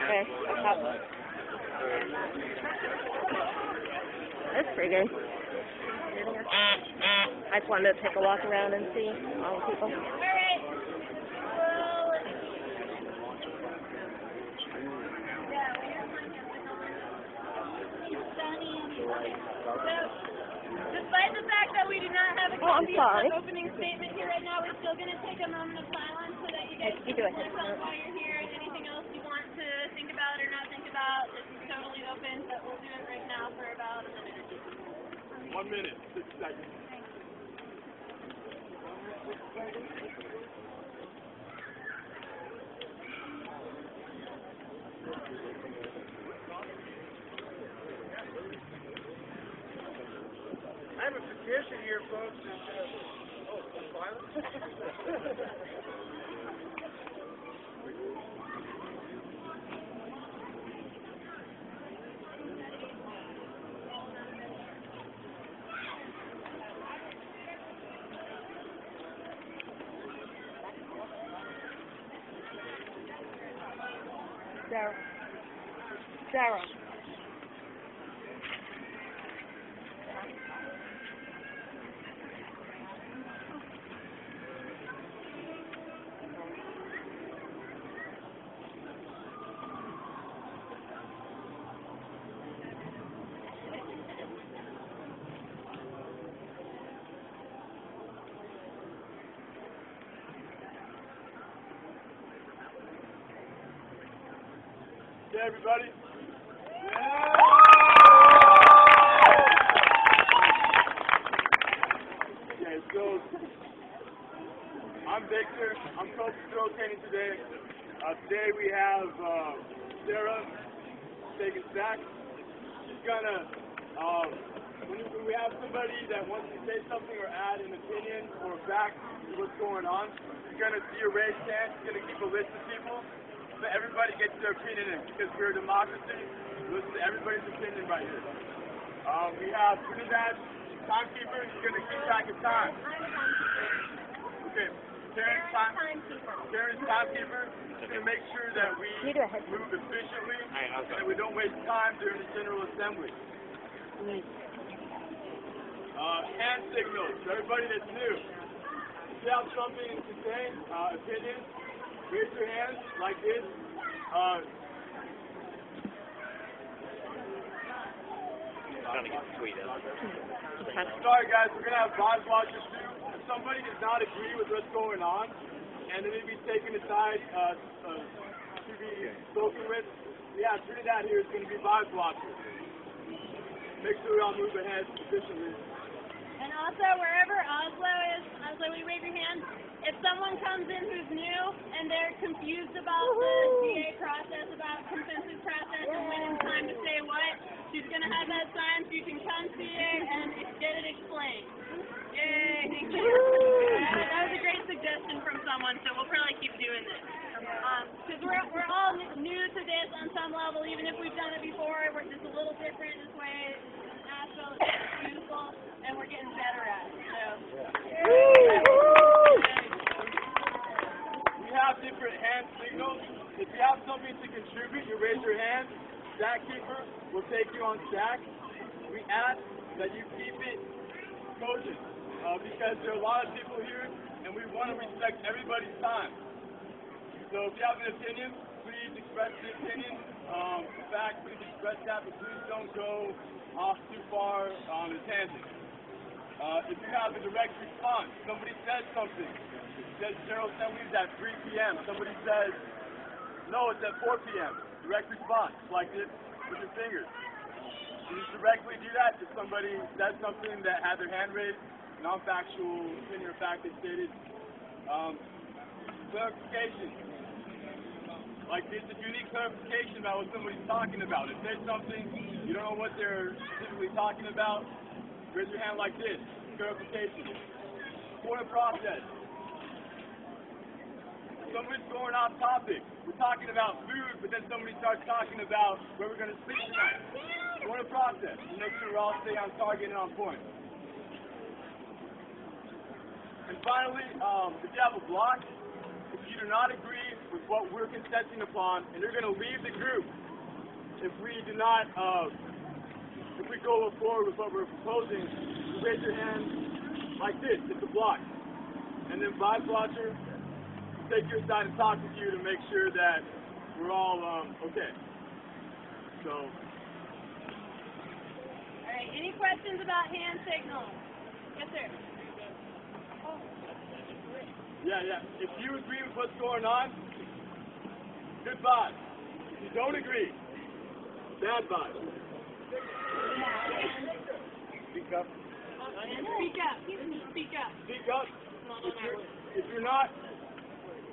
Okay. That's pretty good. I just wanted to take a walk around and see all the people. Despite the fact that we do not have a opening statement here right now, we're still going to take a moment of silence so that you guys can reflect on why you're here and anything else you want to think about or not think about. This is totally open, but we'll do it right now for about a minute or two. 1 minute, 6 seconds. I have a petition here, folks. Violence? Sarah. Hey, everybody. Okay, so I'm Victor. I'm co-facilitating today. Today we have Sarah taking back. She's gonna, when we have somebody that wants to say something or add an opinion or a fact to what's going on, she's gonna see a raised hand. She's gonna keep a list of people. So everybody gets their opinion in, because we're a democracy. Listen to everybody's opinion right here. We have Trinidad, timekeeper. She's going to keep track of time. Okay, Karen's timekeeper. She's going to make sure that we move efficiently and that we don't waste time during the General Assembly. Hand signals. For everybody that's new. If you have something to say, opinion, raise your hands like this. Sorry guys, we're going to have vibes watchers too. If somebody does not agree with what's going on and they may be taken aside to be spoken with, yeah, Trinidad here is going to be vibes watchers. Make sure we all move ahead efficiently. And also, wherever Oslo is, Oslo, will you wave your hand? If someone comes in who's new and they're confused about the DA process, about consensus process, and when it's time to say what, she's going to have that sign so you can come see it and get it explained. Yay! Thank you. That was a great suggestion from someone, so we'll probably keep doing this. Because we're all new to this on some level, even if we've done it before. We're just a little different this way. Asheville is beautiful, and we're getting better at it. So. We have different hand signals. If you have something to contribute, you raise your hand. Stack keeper will take you on stack. We ask that you keep it cogent because there are a lot of people here, and we want to respect everybody's time. So if you have an opinion, please express the opinion. In fact, please express that, but please don't go off too far on a tangent. If you have a direct response, somebody says something. Says General Assembly is at 3 p.m. Somebody says, no, it's at 4 p.m. Direct response, like this, with your fingers. You just directly do that if somebody says something that had their hand raised, non-factual opinion or fact they stated. Clarification. Like this, if you need clarification about what somebody's talking about, if there's something you don't know what they're specifically talking about, raise your hand like this. Clarification. Point of process. Somebody's going off topic. We're talking about food, but then somebody starts talking about where we're going to sleep tonight. Point of process. Make sure we all stay on target and on point. And finally, if you have a block, if you do not agree with what we're consenting upon, and you're going to leave the group if we do not, if we go forward with what we're proposing. You raise your hand like this, it's a block. And then Vice Watcher will take your side and talk with you to make sure that we're all okay. So. All right, any questions about hand signals? Yes, sir. Yeah. If you agree with what's going on, good vibe. If you don't agree, bad vibe. Speak up. Speak up. Speak up. Speak up. If you're not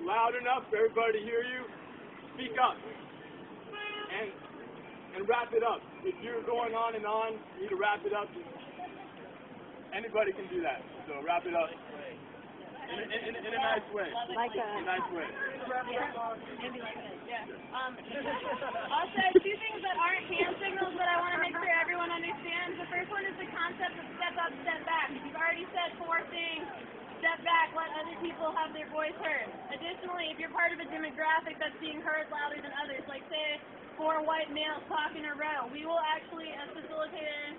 loud enough for everybody to hear you, speak up. And wrap it up. If you're going on, you need to wrap it up. Anybody can do that. So wrap it up. In a nice way. Like a nice way. Maybe like this, yeah. Also, two things that aren't hand signals that I want to make sure everyone understands. The first one is the concept of step up, step back. You've already said 4 things. Step back, let other people have their voice heard. Additionally, if you're part of a demographic that's being heard louder than others, like say 4 white males talk in a row, we will actually, as facilitators,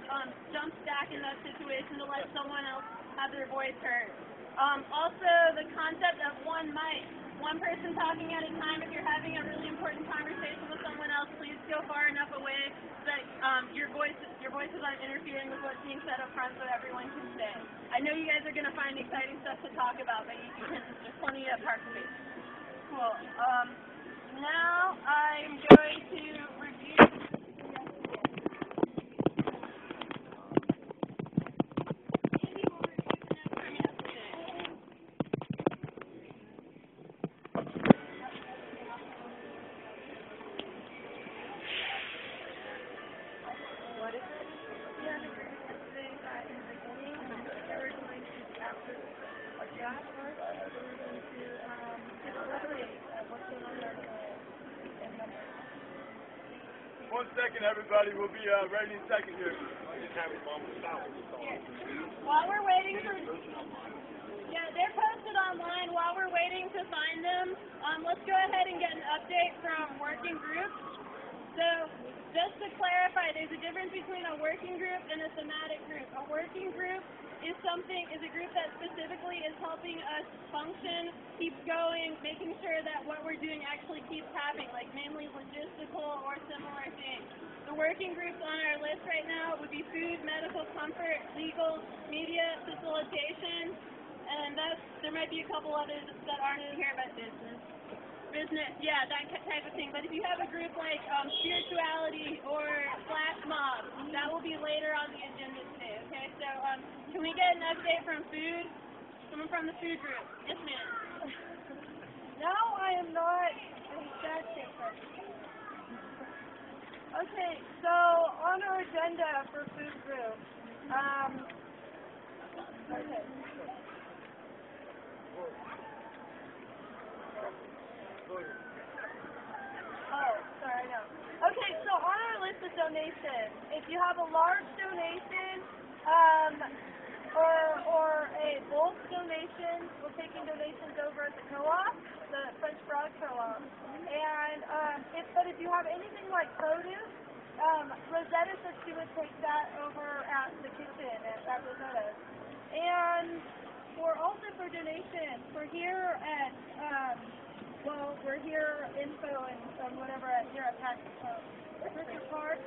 jump stack in that situation to let someone else have their voice heard. Also, the concept of one mic. One person talking at a time. If you're having a really important conversation with someone else, please go far enough away that your voices aren't interfering with what's being said up front so everyone can stay. I know you guys are going to find exciting stuff to talk about, but there's plenty of park space. Cool. Now I'm going to review. One second, everybody. We'll be ready in a second here. While we're waiting for, they're posted online. While we're waiting to find them, let's go ahead and get an update from working groups. So, just to clarify, there's a difference between a working group and a thematic group. A working group is a group that specifically is helping us function, keep going, making sure that what we're doing actually keeps happening, like mainly logistical or similar things. The working groups on our list right now would be food, medical comfort, legal, media, facilitation, and there might be a couple others that aren't in here, but business, yeah, that type of thing. But if you have a group like spirituality or flash mob, that will be later on the agenda today, okay? So can we get an update from food? Someone from the food group. Yes, ma'am. No, I am not a stack taker. Okay, so on our agenda for food group, okay. Oh, sorry, no. Okay, so on our list of donations, if you have a large donation, or a bulk donation, we're taking donations over at the co-op, the French Broad Co-op. And but if you have anything like produce, Rosetta said she would take that over at the kitchen at Rosetta's. And for donation, we're here at we're here info and whatever here at Richard Park.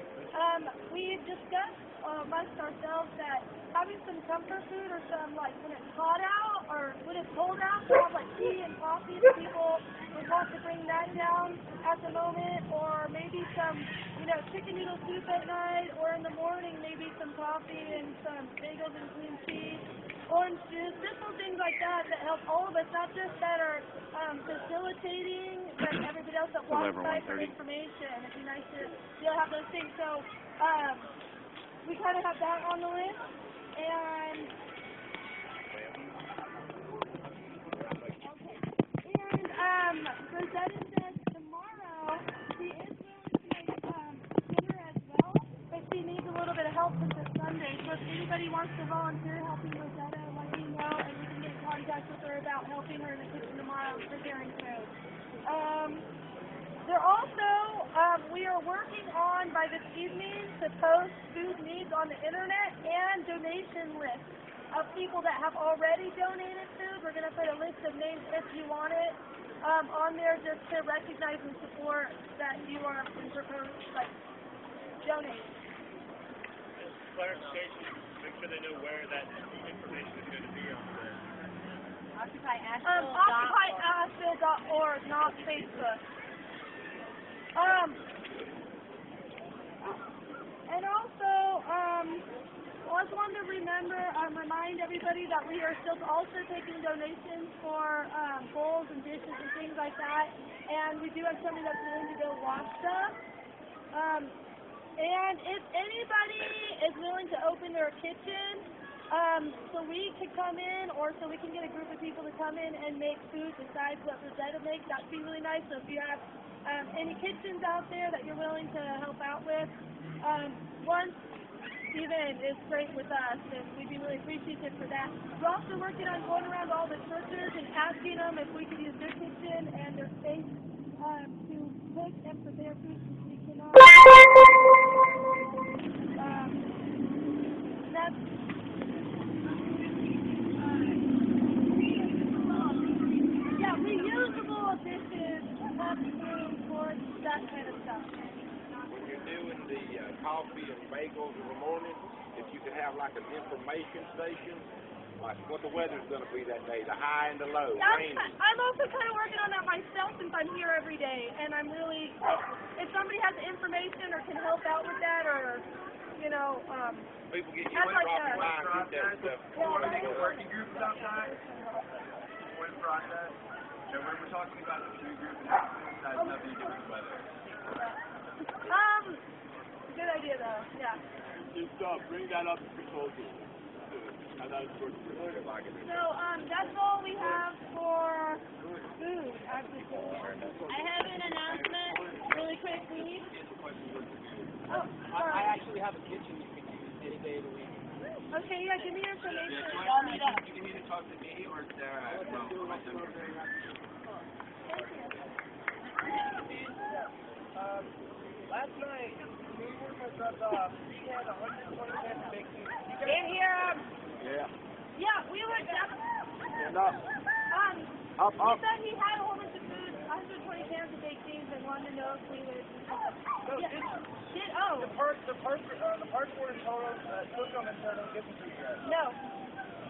We've discussed amongst ourselves that having some comfort food or some, like, when it's hot out or when it's cold out, to have like tea and coffee, if people would want to bring that down at the moment, or maybe some, chicken noodle soup at night, or in the morning maybe some coffee and some bagels and cream cheese, orange juice, simple things like that help all of us, not just that are facilitating, but everybody else that walks by for information. It'd be nice to have those things. So we kind of have that on the list. And Rosetta says tomorrow she is willing to make dinner as well, but she needs a little bit of help since it's Sunday. So if anybody wants to volunteer helping Rosetta, let me know, and we can get in contact with her about helping her in the kitchen tomorrow preparing food. There also, we are working on, by this evening, to post food needs on the internet and donation lists of people that have already donated food. We're going to put a list of names, if you want it, on there just to recognize and support that you are proposed, like, donating. Clarification, make sure they know where that information is going to be on there. Occupyasheville.org, not Facebook. And also, I just wanted to remind everybody that we are still also taking donations for bowls and dishes and things like that. And we do have somebody that's willing to go wash stuff. And if anybody is willing to open their kitchen, so we could come in, or so we can get a group of people to come in and make food besides what Rosetta makes, that'd be really nice. So if you have any kitchens out there that you're willing to help out with, once Steven is great with us, and we'd be really appreciative for that. We're also working on going around all the churches and asking them if we could use their kitchen and their space to cook and prepare food since we cannot. That's reusable dishes, forks, that kind of stuff. When you're doing the coffee and bagels in the morning, if you could have like an information station, like what the weather's going to be that day, the high and the low, rain. I'm also kind of working on that myself since I'm here every day, and I'm really, if somebody has information or can help out with that, or, you know, people get you I'd like coffee, to- wine, get that stuff. Working groups outside. One process. And when we're talking about the food group and everything, that has nothing to do with weather. Good idea though, yeah. Just bring that up to proposal. How that is working. So, that's all we have for food at this point. I have an announcement really quickly. Oh, sorry. I actually have a kitchen you can use any day of the week. Okay, yeah, give me your information. I'll meet up. You can either talk to me or Sarah. Last night, we were with us, he had 120 big things. In here. Yeah. Yeah, we would definitely. Stand up. He said he had a whole bunch of food, 120 cans of baked beans, and wanted to know if we would. The parts were in total, took them and turned them, give them to you guys. No,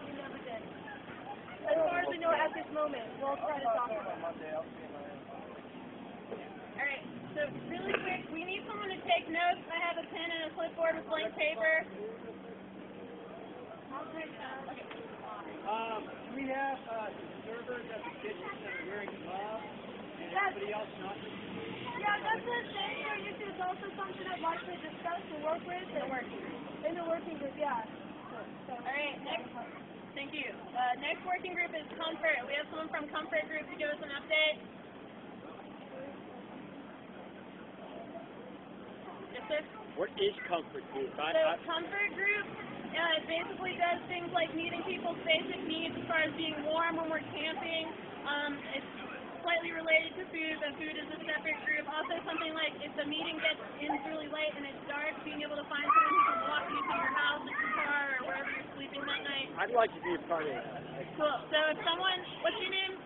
we never did. As far as we know at this moment, we'll try to talk about it. Monday, I'll see you later. Alright, so really quick, we need someone to take notes. I have a pen and a clipboard with blank paper. We have servers at the kitchen that are wearing gloves, and everybody else not. Yeah, that's the thing. It's also something I'd like to discuss and work with. In the working group, yeah. Alright, next. Thank you. Next working group is Comfort. We have someone from Comfort Group to give us an update. Yes, sir? What is comfort group? So Comfort Group basically does things like meeting people's basic needs as far as being warm when we're camping. It's slightly related to food, but food is a separate group. Also something like if the meeting gets in really late and it's dark, being able to find someone who can walk you to your house or your car or wherever you're sleeping that night. I'd like to be a part of that. Cool. So if someone, what's your name?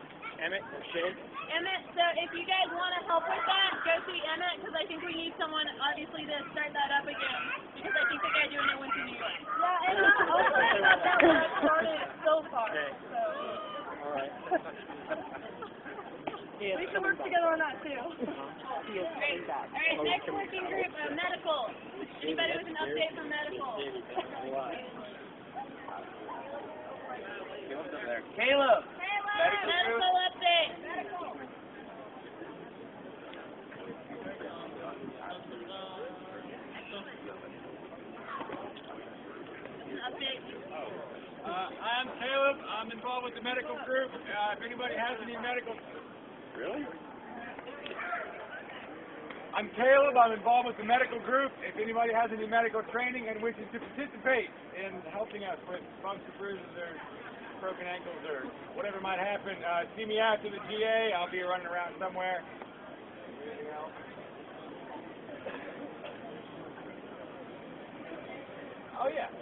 Emmett or Shane? Emmett, so if you guys want to help with that, go see Emmett, because I think we need someone, obviously, to start that up again, because I think the guy doing it went to New York. Yeah, and also about that when I started so far. Okay. So All right. we can work together on that too. Great. All right, next working group, medical. Anybody with an update from medical? Caleb! Medical update. I'm Caleb. I'm involved with the medical group. If anybody has any medical... Really? I'm Caleb. I'm involved with the medical group. If anybody has any medical training and wishes to participate in helping us with bunks of bruises or broken ankles or whatever might happen, see me after the GA. I'll be running around somewhere. Anything else? Oh yeah.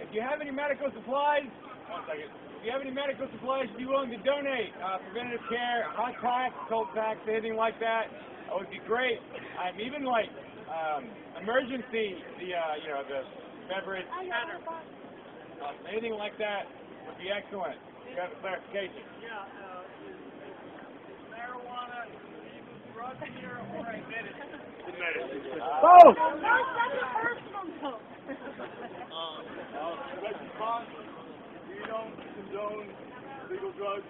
If you have any medical supplies, one second. If you have any medical supplies, be willing to donate. Preventative care, hot packs, cold packs, anything like that, would be great. Even like emergency, the beverage, anything like that would be excellent. You have a clarification. Yeah, is marijuana legal drug here or a medicine? Both! We don't condone legal drugs.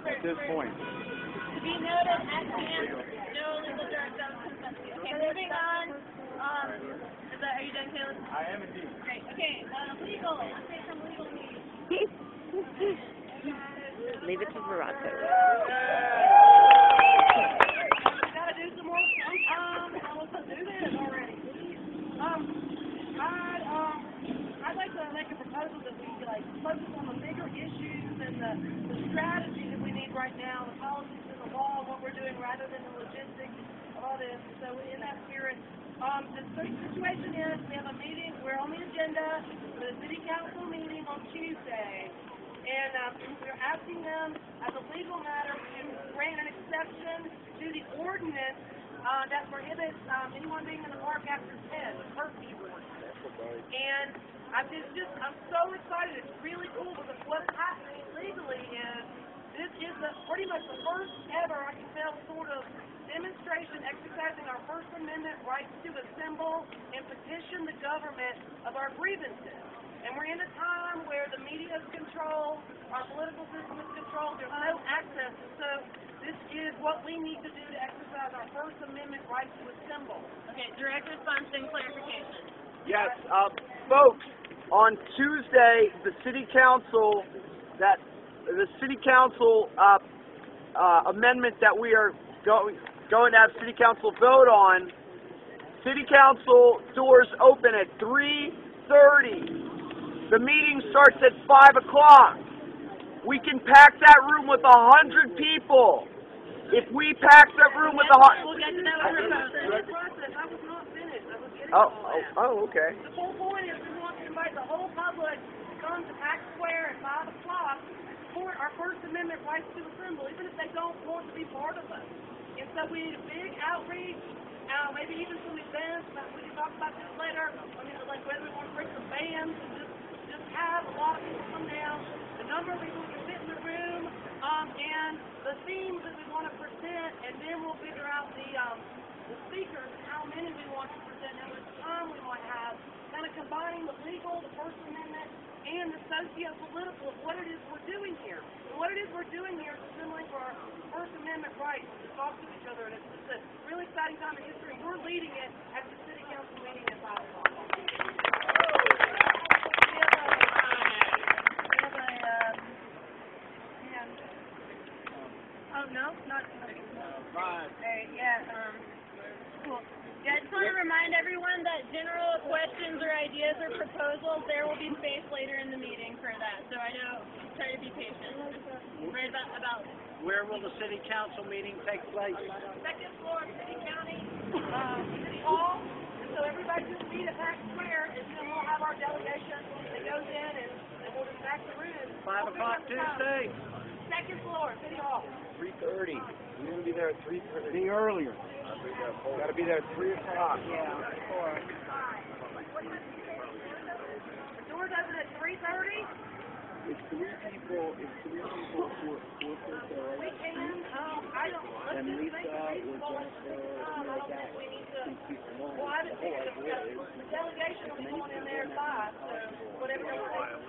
At this point. To be noted, at the end, no illegal drug zones consumption. Okay, moving on. Are you done, Caleb? I am indeed. Great. Okay, legal. Let's take some legal meetings. Leave it to Veronica. Gotta do some more. I was gonna do this already. I'd like to make a proposal that we focus on the bigger issues and the strategy that we need right now, the policies and the law, what we're doing rather than the logistics of all this. So in that spirit, the situation is we have a meeting. We're on the agenda for the city council meeting on Tuesday. And we're asking them, as a legal matter, to grant an exception to the ordinance that prohibits anyone being in the park after 10, the curfew ordinance. And I'm so excited. It's really cool because what's happening legally is this is pretty much the first ever, I can tell, sort of demonstration exercising our First Amendment rights to assemble and petition the government of our grievances. And we're in a time where the media is controlled, our political system is controlled, there's no access. So this is what we need to do to exercise our First Amendment right to assemble. Okay, direct response and clarification. Yes, folks, on Tuesday, the city council amendment that we are going to have city council vote on, city council doors open at 3:30. The meeting starts at 5 o'clock. We can pack that room with 100 people. If we pack that room with 100... We'll get to that one. I was not finished. I was getting to all that. Oh, okay. The whole point is we want to invite the whole public to come to Pack Square at 5 o'clock to support our First Amendment rights to assemble, even if they don't want to be part of us. And so we need a big outreach, maybe even some events. We can talk about this later. Like whether we want to bring some bands and just have a lot of people come down. The number of people who can fit in the room, and the themes that we want to present, and then we'll figure out the speakers and how many we want to present, how much time we might have, kind of combining the legal, the First Amendment, and the socio-political of what it is we're doing here. And what it is we're doing here is assembling for our First Amendment rights to talk to each other. And it's just a really exciting time in history. We're leading it at the city council meeting at 5 o'clock. Oh, no? Not Fine. cool. Yeah, I just want to remind everyone that general questions or ideas or proposals, there will be space later in the meeting for that. So I know, try to be patient. Right about Where will the city council meeting take place? Second floor, City County, City Hall. So everybody just meet at Pack Square, and then we'll have our delegation that goes in, and we'll just back the room. 5 o'clock Tuesday. Second floor, City Hall. 3:30. We're going to be there at 3:30. Be earlier. Got to be there at 3 o'clock. Yeah. The doors open at 3:30. It's three people who are We can, I don't, let's and just Lisa make it reasonable. or Let's Jennifer, I don't think we need to, well, I didn't think the delegation will be going in there at 5, so whatever they want.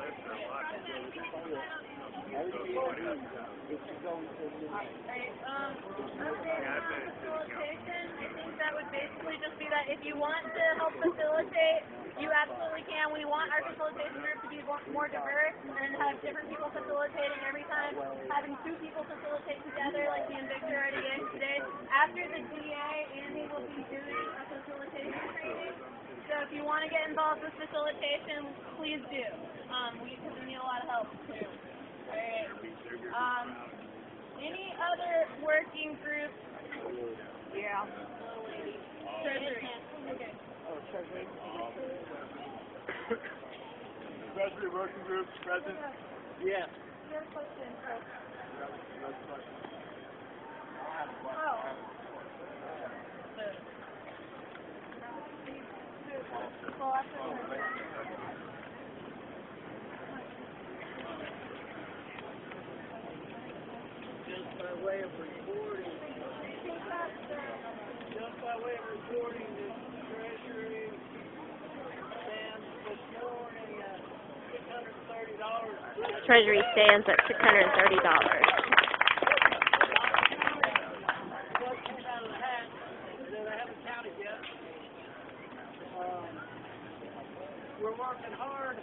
facilitation, I think that would basically just be that if you want to help facilitate, you absolutely can. We want our facilitation group to be more diverse and have different people facilitating every time. Having 2 people facilitate together, like me and Victor already did today. After the DA, Andy will be doing a facilitation training. So if you want to get involved with facilitation, please do. We need a lot of help too. Alright. Any other working groups? Yeah. Treasury. Okay. Oh, treasury. Treasury working group present? Yes. Your question. Just by way of reporting, the Treasury stands this morning at $630. Treasury stands at $630. What came out of the hat that I haven't counted yet. We're working hard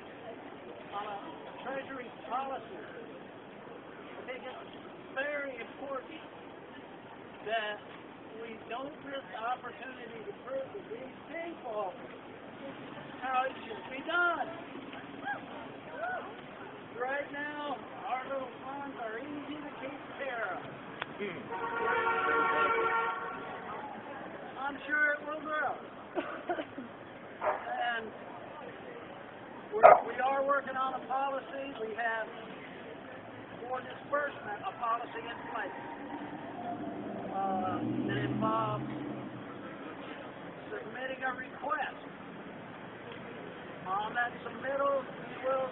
on a Treasury policy. I think it's very important that we don't miss the opportunity to prove to these people how it should be done. Right now, our little funds are easy to keep care of. I'm sure it will grow. And we are working on a policy. We have, for disbursement, a policy in place that involves submitting a request. On that submittal, you will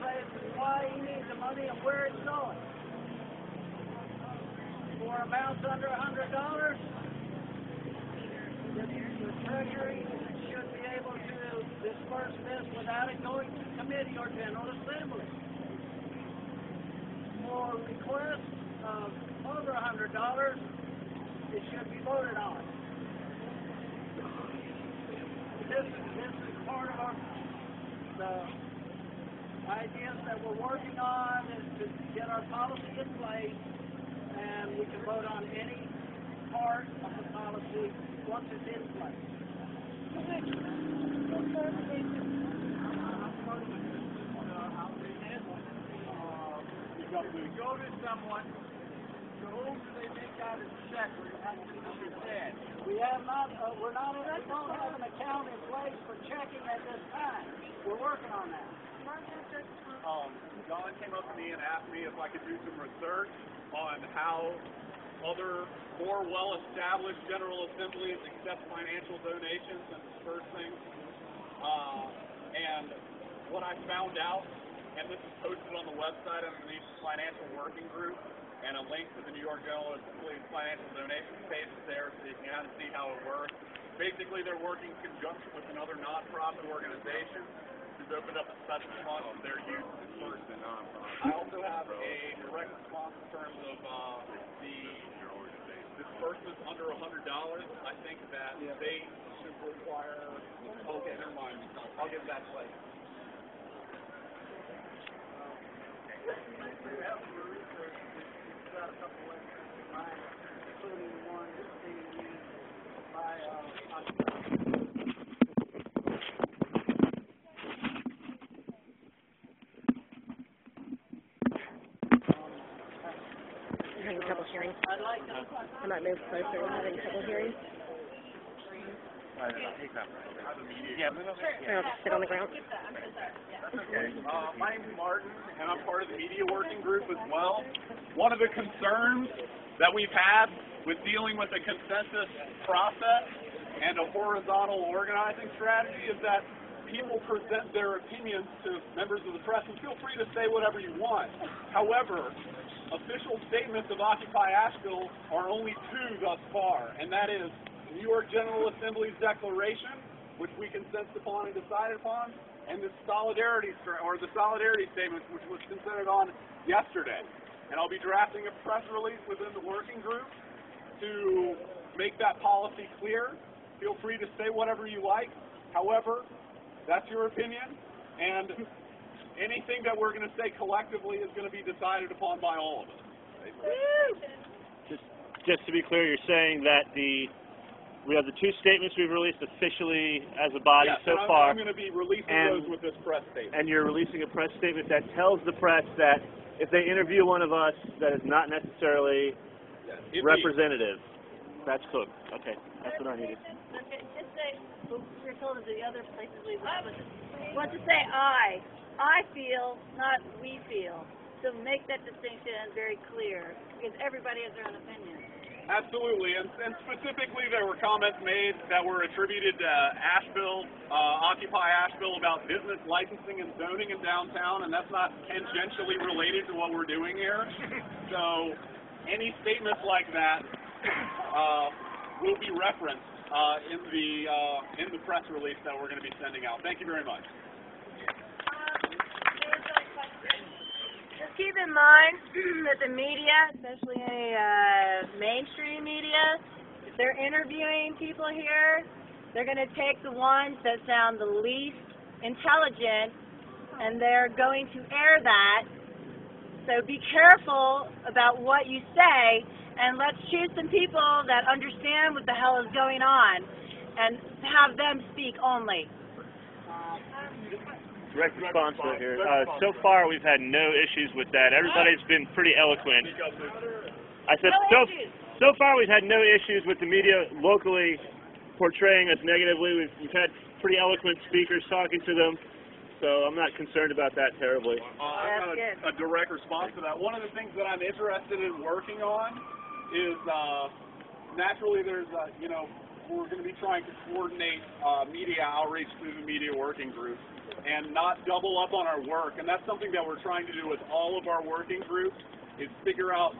say why you need the money and where it's going. For amounts under $100, the Treasury should be able to disperse this without it going to committee or General Assembly. For requests of over $100, it should be voted on. This is part of the ideas that we're working on is to get our policy in place, and we can vote on any part of the policy once it's in place. You go to someone, to whom do they make out a check or you have to understand? We don't have an account in place for checking at this time. We're working on that. John came up to me and asked me if I could do some research on how other more well-established General Assemblies accept financial donations and disperse things. And what I found out, and this is posted on the website underneath the Financial Working Group, and a link to the New York General Assembly's financial donation page is there so you can kind of see how it works. Basically, they're working in conjunction with another nonprofit organization who's opened up a special fund for their use to disperse it. I also have a direct response in terms of the disbursements under $100. I think that they should require. Okay, never mind. I'll get that later. Got a couple of mine, including one that's being used by We're having trouble hearing. I'd like to. I might move closer. We're having trouble hearing. Yeah, I'll just sit on the ground. my name is Martin, and I'm part of the media working group as well. One of the concerns that we've had with dealing with a consensus process and a horizontal organizing strategy is that people present their opinions to members of the press, and feel free to say whatever you want. However, official statements of Occupy Asheville are only two thus far, and that is the New York General Assembly's declaration, which we consented upon and decided upon, and the solidarity statement, which was considered on yesterday. And I'll be drafting a press release within the working group to make that policy clear. Feel free to say whatever you like. However, that's your opinion, and anything that we're going to say collectively is going to be decided upon by all of us. Just to be clear, you're saying that the We have the 2 statements we've released officially as a body Yes, so and far. I'm going to be releasing those with this press statement. And you're releasing a press statement that tells the press that if they interview one of us that is not necessarily representative, that's cooked. Okay, that's what I needed. Okay, just say, we're told of the other places we went, but to say I feel, not we feel. So make that distinction very clear, because everybody has their own opinion. Absolutely, and specifically there were comments made that were attributed to Asheville, Occupy Asheville, about business licensing and zoning in downtown, and that's not tangentially related to what we're doing here. So any statements like that will be referenced in the press release that we're going to be sending out. Thank you very much. Just keep in mind that the media, especially mainstream media, if they're interviewing people here, they're going to take the ones that sound the least intelligent, and they're going to air that. So be careful about what you say, and let's choose some people that understand what the hell is going on, and have them speak only. Direct response right here. So far, we've had no issues with that. Everybody's been pretty eloquent. I said, so far we've had no issues with the media locally portraying us negatively. We've had pretty eloquent speakers talking to them, so I'm not concerned about that terribly. I've got a direct response to that. One of the things that I'm interested in working on is naturally there's, we're going to be trying to coordinate media outreach through the media working group and not double up on our work. And that's something that we're trying to do with all of our working groups, is figure out,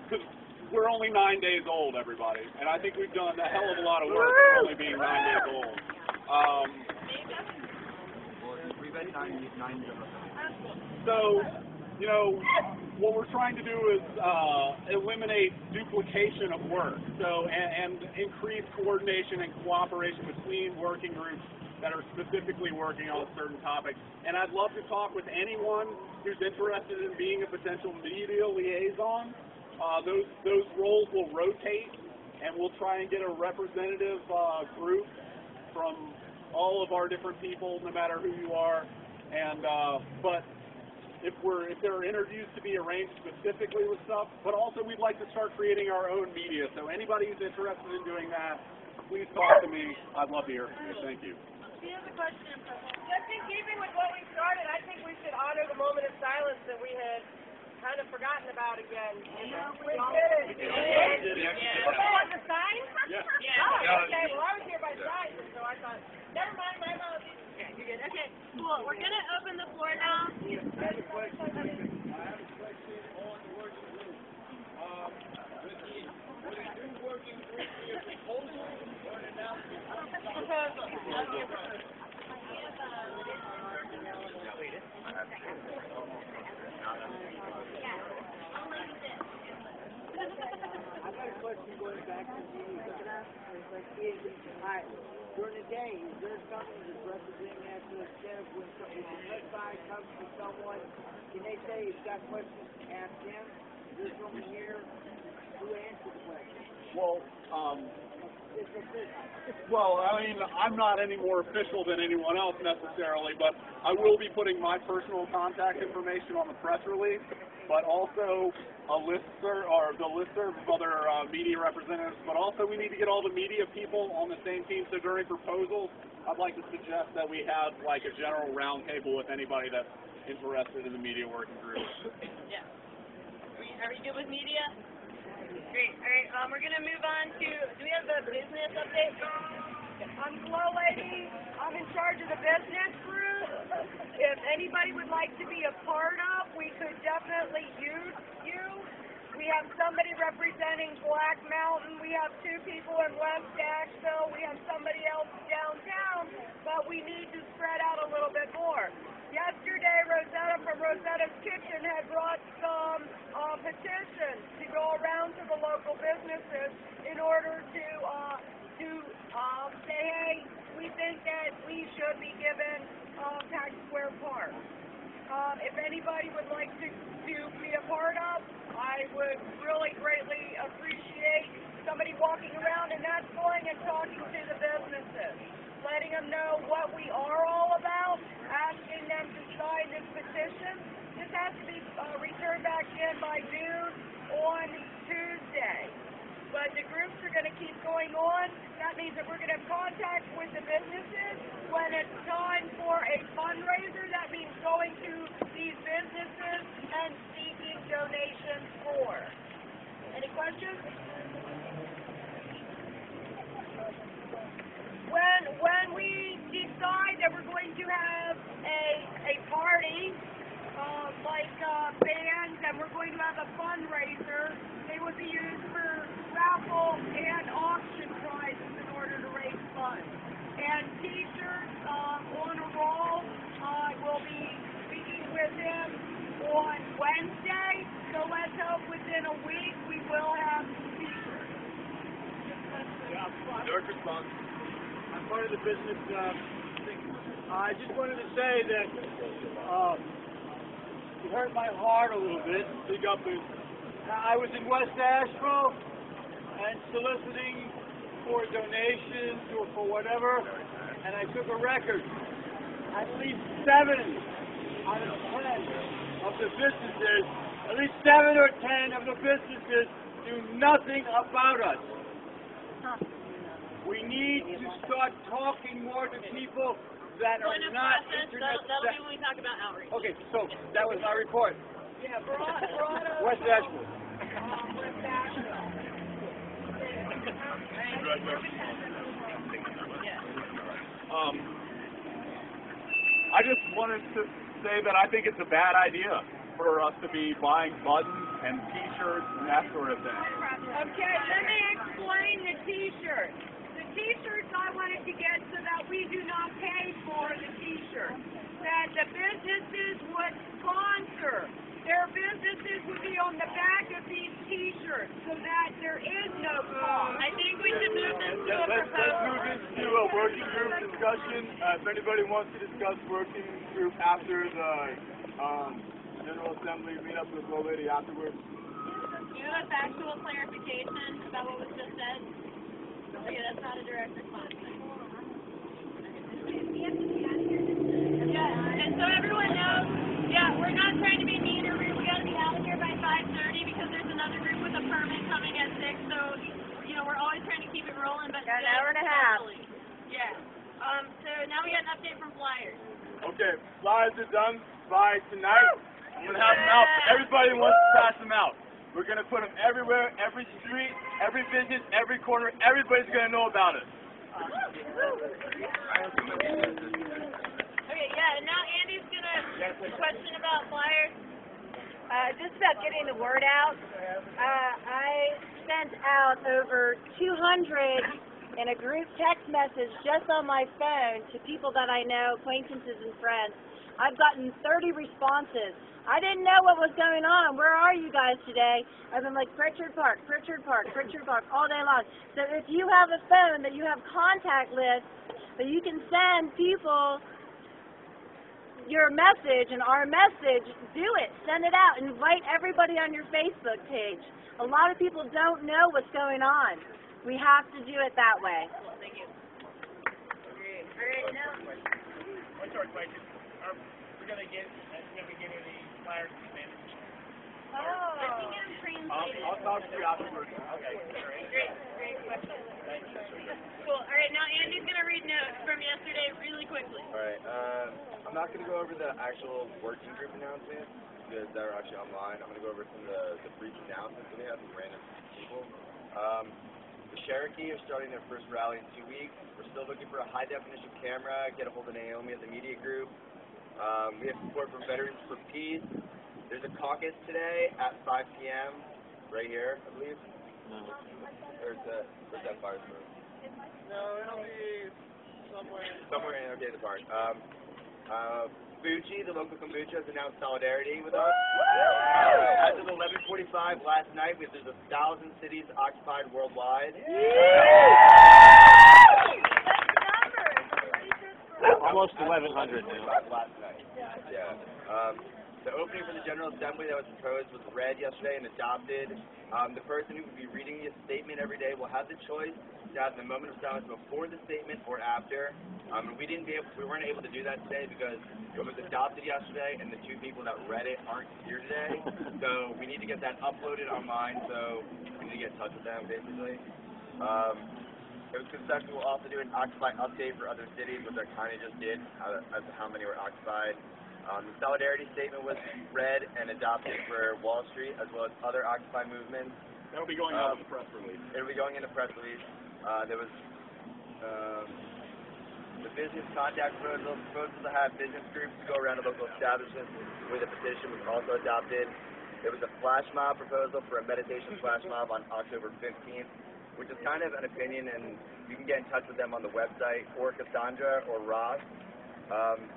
because we're only 9 days old, everybody, and I think we've done a hell of a lot of work for only being 9 days old. So, what we're trying to do is eliminate duplication of work, and increase coordination and cooperation between working groups that are specifically working on a certain topic. And I'd love to talk with anyone who's interested in being a potential media liaison. Those roles will rotate, and we'll try and get a representative group from all of our different people, no matter who you are. And but if there are interviews to be arranged specifically with stuff, but also we'd like to start creating our own media. So anybody who's interested in doing that, please talk to me. I'd love to hear from you. Thank you. Here's a question. Just in keeping with what we started, I think we should honor the moment of silence that we had kind of forgotten about again. We did it. On the sign? Yeah. Oh, okay. Well, I was here by sign, so I thought, never mind, my apologies. Okay, you're good. Okay, cool. We're going to open the floor now. I have a question on the working group. Would a new working group be a proposal or an announcement? I've got a question going back to the during the day, is there something that's representing that to the staff when the red side comes to someone, can they say, if got questions, ask them? Is there someone here who answers the question? Well, I mean, I'm not any more official than anyone else necessarily, but I will be putting my personal contact information on the press release, but also a listserv, or the listserv of other media representatives, but also we need to get all the media people on the same team. So during proposals, I'd like to suggest that we have like a general roundtable with anybody that's interested in the media working group. Yeah. Are we good with media? Great. All right, we're going to move on to, do we have the business update? I'm Flo Lady. I'm in charge of the business group. If anybody would like to be a part of, we could definitely use you. We have somebody representing Black Mountain. We have 2 people in West Asheville. We have somebody else downtown, but we need to spread out a little bit more. Yesterday, Rosetta from Rosetta's Kitchen had brought some petitions to go around to the local businesses in order to say, hey, we think that we should be given Pack Square Park. If anybody would like to be a part of, I would really greatly appreciate somebody walking around on, and that's going and talking to the businesses, letting them know what we are all about, asking them to sign this petition. This has to be returned back in by noon on Tuesday. But the groups are going to keep going on. That means that we're going to have contact with the businesses. When it's time for a fundraiser, that means going to these businesses and seeking donations for. Any questions? When we decide that we're going to have a party, like bands, and we're going to have a fundraiser, they would be used for raffle and auction prizes in order to raise funds. And T-shirts on a roll. We'll be speaking with him on Wednesday, so let's hope within a week we will have T-shirts. Direct response. I'm part of the business thing. I just wanted to say that it hurt my heart a little bit. Big up is I was in West Asheville and soliciting for donations or for whatever, and I took a record. At least 7 out of 10 of the businesses, at least 7 or 10 of the businesses do nothing about us. We need to start talking more to people that are not internet. That'll be when we talk about outreach. Okay, so that was my report. Yeah, Verona, West Asheville. West Asheville. I just wanted to say that I think it's a bad idea for us to be buying buttons and T-shirts and that sort of thing. Okay, let me explain the T-shirts. The T-shirts I wanted to get so that we do not pay for the T-shirts. That the businesses would sponsor. Their businesses would be on the back of these T-shirts so that there is no cost. I think we should move this to a Let's proposal. move into a working group discussion. If anybody wants to discuss working group after the General Assembly, meet up with the old lady afterwards. Do you have a factual clarification about what was just said? Okay, that's not a direct response. Yeah, and so everyone knows, we're not trying to be mean or rude. We got to be out of here by 5:30 because there's another group with a permit coming at 6. So, we're always trying to keep it rolling, but Got an hour and a half. Yeah. So now we got an update from Flyers. Okay, flyers are done by tonight. I'm going to have them out. Everybody wants to pass them out. We're going to put them everywhere, every street, every business, every corner. Everybody's going to know about it. Okay, and now Andy's going to question about Flyers. Just about getting the word out. I sent out over 200 in a group text message just on my phone to people that I know, acquaintances and friends. I've gotten 30 responses. I didn't know what was going on. Where are you guys today? I've been like, Pritchard Park, Pritchard Park, Pritchard Park all day long. So if you have a phone that you have contact lists that you can send people your message and our message, do it. Send it out. Invite everybody on your Facebook page. A lot of people don't know what's going on. We have to do it that way. Thank you. All right, now. What's our question? We're going to get the flyers expanded. I'll talk to you afterwards. Okay, Great question. Cool. All right, now Andy's going to read notes from yesterday really quickly. Alright, I'm not going to go over the actual working group announcements because they're actually online. I'm going to go over some of the brief announcements that we have from random people. The Cherokee are starting their first rally in 2 weeks. We're still looking for a high-definition camera. Get a hold of Naomi at the media group. We have support from Veterans for Peace. There's a caucus today at 5 p.m. right here, I believe. No. Where's that bar? No, it'll be somewhere. Somewhere in the park. Fuji, the local kombucha, has announced solidarity with us. As of 11:45 last night, there's 1,000 cities occupied worldwide. Almost 1,100 now. Last night. Yeah. The opening for the General Assembly that was proposed was read yesterday and adopted. The person who will be reading the statement every day will have the choice to have the moment of silence before the statement or after. And we weren't able to do that today because it was adopted yesterday and the two people that read it aren't here today. So we need to get that uploaded online, so we need to get in touch with them, basically. It was consensus we'll also do an Occupy update for other cities, which I kind of just did, as to how many were occupied. The solidarity statement was read and adopted for Wall Street, as well as other Occupy movements. That'll be going out in the press release. It'll be going in the press release. There was the business contact proposal to have business groups go around to local establishments with a petition was also adopted. There was a flash mob proposal for a meditation flash mob on October 15th, which is kind of an opinion, and you can get in touch with them on the website, or Cassandra or Ross.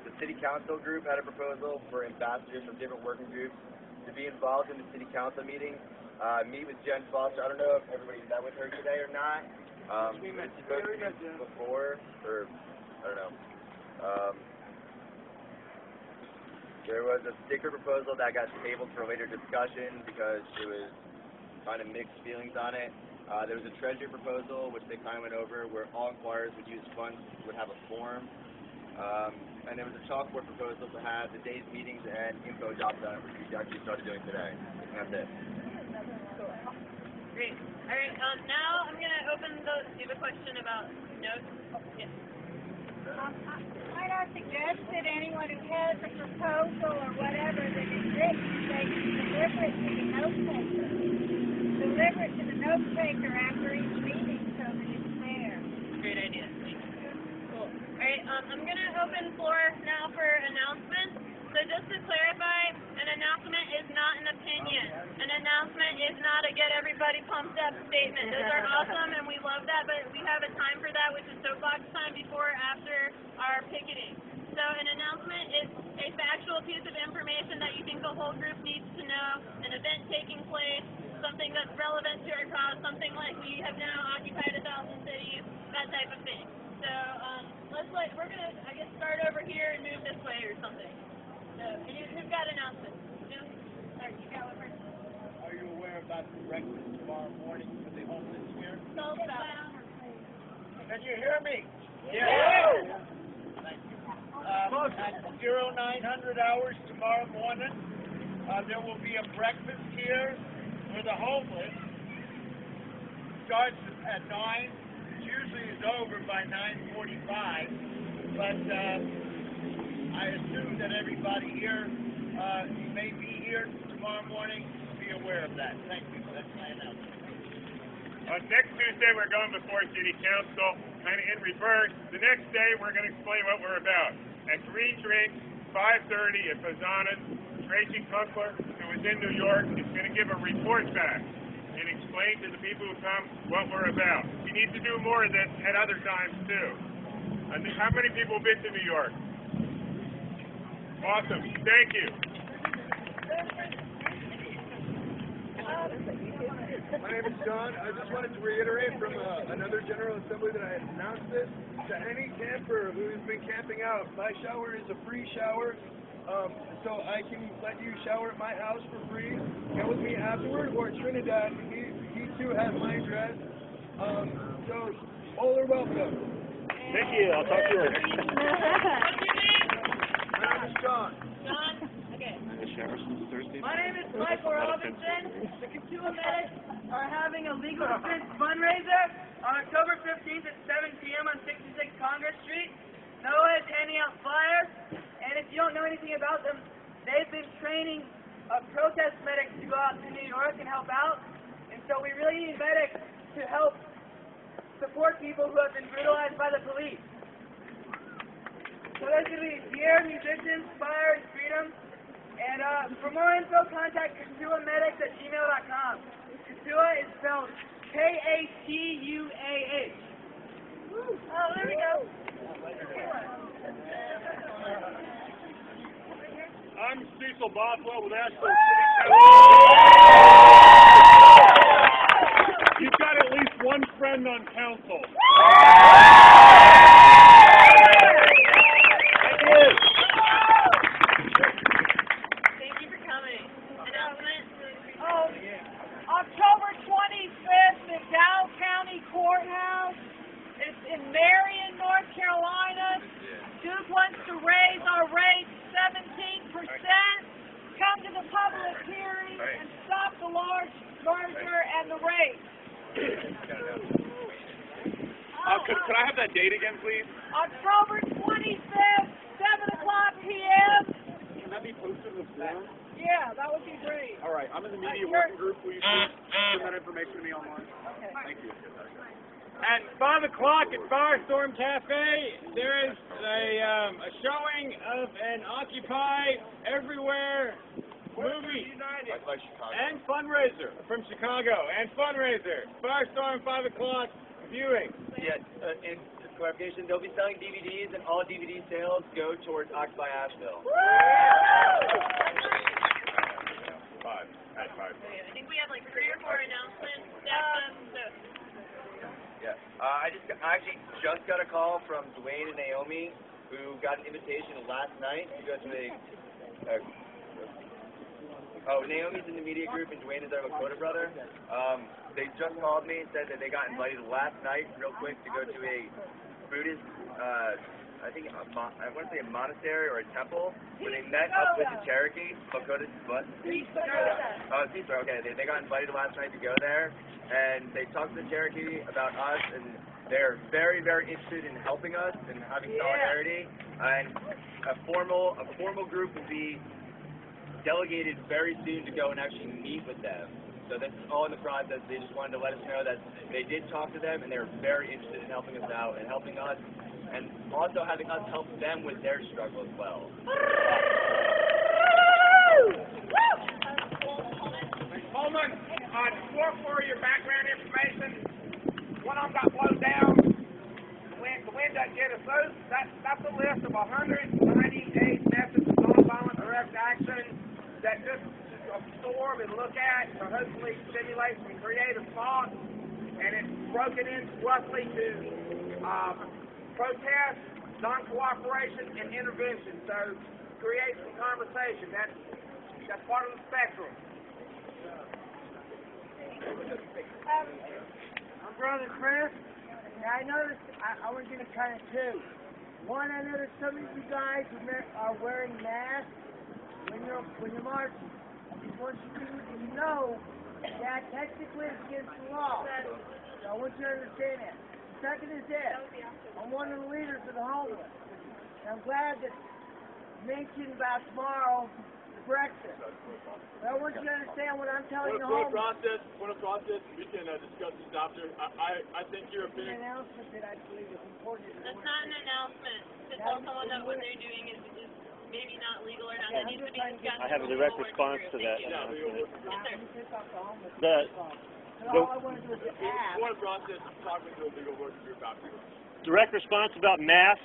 The City Council group had a proposal for ambassadors from different working groups to be involved in the City Council meeting. Meet with Jen Foster. I don't know if everybody met with her today or not. We met before, or I don't know. There was a sticker proposal that got tabled for later discussion because there was kind of mixed feelings on it. There was a treasury proposal, which they kind of went over, where all inquirers would use funds, would have a form. And there was a chalkboard proposal to have the day's meetings and info jobs that we actually started doing today. And that's it. Great. All right. Now I'm going to open those. Do you have a question about notes? Yes. Might I suggest that anyone who has a proposal or whatever that is written, they deliver it to the note taker. Deliver it to the note taker after each meeting so that it's there. Great idea. Thank you. Cool. All right. I'm going to open floor now for announcements. So just to clarify, an announcement is not an opinion. An announcement is not a get everybody pumped up statement. Those are awesome and we love that, but we have a time for that, which is soapbox time before or after our picketing. So an announcement is a factual piece of information that you think the whole group needs to know, an event taking place, something that's relevant to our cause, something like we have now occupied 1,000 cities, that type of thing. So we're going to, I guess, start over here and move this way or something. So, who's got announcements? Jim? All right, you got one first. Are you aware about the breakfast tomorrow morning for the homeless here? Tell us about it. Can you hear me? Yeah. Thank you. At 0900 hours tomorrow morning, there will be a breakfast here for the homeless. Starts at 9. It usually is over by 9:45, but I assume that everybody here may be here tomorrow morning. Be aware of that. Thank you. That's my announcement. Next Tuesday, we're going before City Council, kind of in reverse. The next day, we're going to explain what we're about. At Green Drink, 5:30 at Fazana's, Tracy Kunkler, who is in New York, is going to give a report back and explain to the people who come what we're about. You need to do more of this at other times, too. How many people have been to New York? Awesome. Thank you. My name is John. I just wanted to reiterate from another General Assembly that I had announced this to any camper who has been camping out. My shower is a free shower, so I can let you shower at my house for free. Get with me afterward, or Trinidad. He too has my address. So all are welcome. Thank you. I'll talk to you later. What's your name? My name is John. John? Okay. My name is Michael Robinson. The Katua Medics are having a legal defense fundraiser on October 15th at 7 p.m. on 66 Congress Street. NOAA is handing out flyers, and if you don't know anything about them, they've been training protest medics to go out to New York and help out, and so we really need medics to help support people who have been brutalized by the police. So there's going to be gear, musicians, fire, and freedom. And for more info, contact KatuaMedics@gmail.com. Katua is spelled K-A-T-U-A-H. Oh, there we go. I'm Cecil Bothwell with Asheville City Council. You've got at least one friend on council. Thank public hearing and stop the large merger and the race. Could I have that date again, please? October 25th, 7 o'clock p.m. Can that be posted in the forum? Yeah, that would be great. All right, I'm in the media working group. Will you send that information to me online? Okay. Thank you. At 5 o'clock at Firestorm Cafe, there is a showing of an Occupy Everywhere movie and fundraiser from Chicago and fundraiser. Firestorm 5 o'clock viewing. Yeah, and clarification, they'll be selling DVDs, and all DVD sales go towards Occupyasheville. I think we have like 3 or 4 announcements. Yeah. I actually just got a call from Dwayne and Naomi, who got an invitation last night to go to Naomi's in the media group and Dwayne is our Lakota brother. They just called me and said that they got invited last night, real quick, to go to a Buddhist, I think I want to say a monastery or a temple, where they met up with the Cherokee. Lakota, what? Peace Dakota. Okay, they got invited last night to go there, and they talked to the Cherokee about us, and they're very, very interested in helping us and having solidarity. And a formal group will be delegated very soon to go and actually meet with them. So this is all in the process. They just wanted to let us know that they did talk to them, and they're very interested in helping us out and helping us, and also having us help them with their struggle as well. Coleman, for your background information, one of them got blown down. The wind doesn't get us. That's a list of 198 methods of nonviolent direct action that just absorb and look at to hopefully stimulate some creative thought. And it's broken into roughly to protest, non-cooperation, and intervention. So create some conversation. That's part of the spectrum. I'm Brother Chris, and I noticed I was going to kind of two. One, I noticed some of you guys are wearing masks when you're marching. I just want you to know that technically it's against the law. So I want you to understand that. The second is this. I'm one of the leaders of the homeless. And I'm glad that you mentioned about tomorrow, the breakfast. But I want you to understand what I'm telling the homeless. Point of process, we can discuss this after. I think you're a It's big... an announcement that I believe is important. That's not an announcement. To tell someone that what they're doing is maybe not legal or not. That needs to be discussed. I have a direct response to that. Yes, The All I want to do is ask. Point of process, talking to a legal working group after. direct response about masks.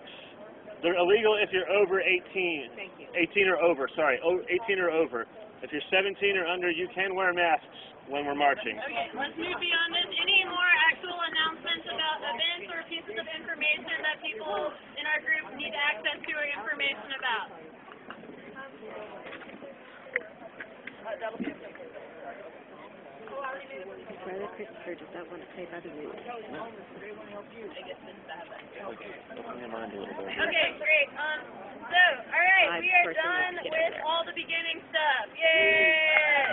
They're illegal if you're over 18. Thank you. 18 or over, sorry. 18 or over. If you're 17 or under, you can wear masks when we're marching. Okay, let's move beyond this. Any more actual announcements about events or pieces of information that people in our group need access to or information about? Brother Christopher does not want to pay by the rules. Okay, great. So, alright, we are done with all the beginning stuff. Yay!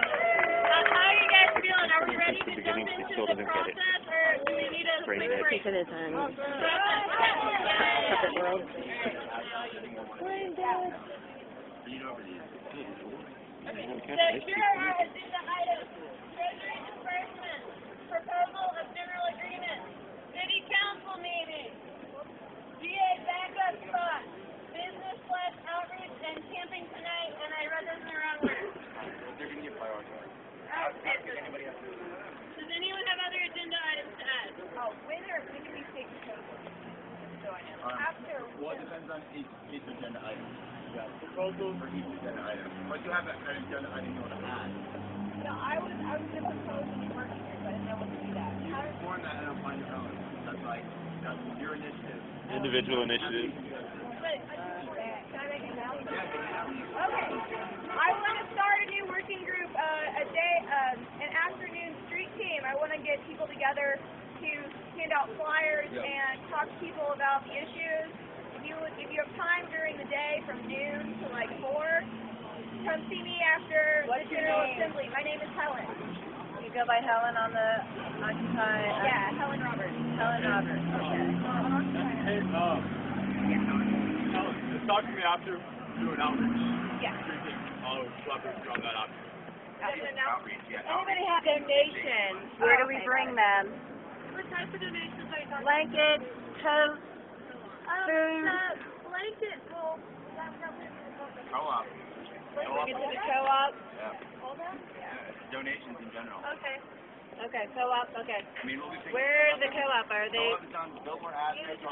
How are you guys feeling? Are we ready to jump into the process, or do we need a quick break? Take it as puppet world. So here are our agenda items. Treasury disbursement, proposal of general agreement, city council meeting, VA backup spot, business/outreach, and camping tonight, and I read this in the wrong order. Does anyone have other agenda items to add? When can we take proposals? So I know. After. Well, it depends on each agenda item. Yeah, proposals for each agenda item. But you have an agenda item you want to add. No, I was going to propose a new working group, but I didn't know what to do that. You can form that and find your own. That's your initiative. Individual initiative. But, can I make an announcement? Okay. I want to start a new working group, an afternoon street team. I want to get people together to hand out flyers and talk to people about the issues. If you have time during the day from noon to like 4, come see me after What's the your General name? Assembly. My name is Helen. You go by Helen on the Occupy. Yeah, Helen Roberts. Helen Roberts. Okay. Hey, Helen, just talk to me after do an outreach. Yeah. I'll collaborate on that after. Anybody have donations? Where do we bring them? What type of donations are you talking about? Blankets, totes, food. Blanket. Well, Co-op. Bring it to the co-op. Yeah. all that? Donations in general. Okay. Okay, co-op. Okay. I mean, we'll be picking Where's the co-op? Are they? Co-op is on Billboard, Asheville,